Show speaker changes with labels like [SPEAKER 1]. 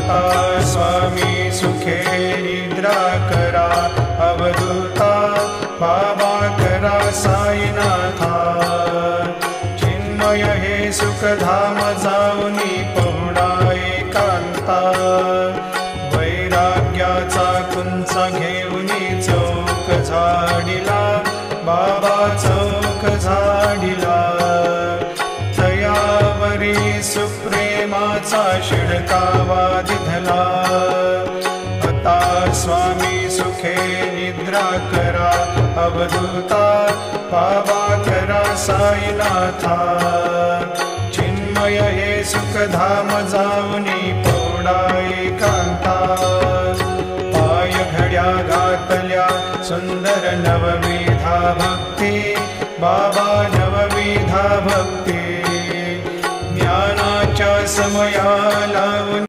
[SPEAKER 1] आता स्वामी सुखे निद्रा करा, अवधूता बाबा करा साईनाथा। चिन्मय हे सुखधाम जाऊनी पहुडा एकांता, वैराग्याचा कुंचा घेऊनी चौक झाडिला, बाबा चौक झाडिला। तयावरी सुप्रेमाचा शिडकावा दिधला, आता स्वामी सुखे निद्रा करा, अवधूता बाबा करा साईनाथा। चिन्मय हे सुखधाम जाऊनी पहुडा एकांता, पाय घड्या घातल्या सुंदर नवविधा भक्ती, बाबा नवविधा भक्ती। ज्ञानाच्या समया लावून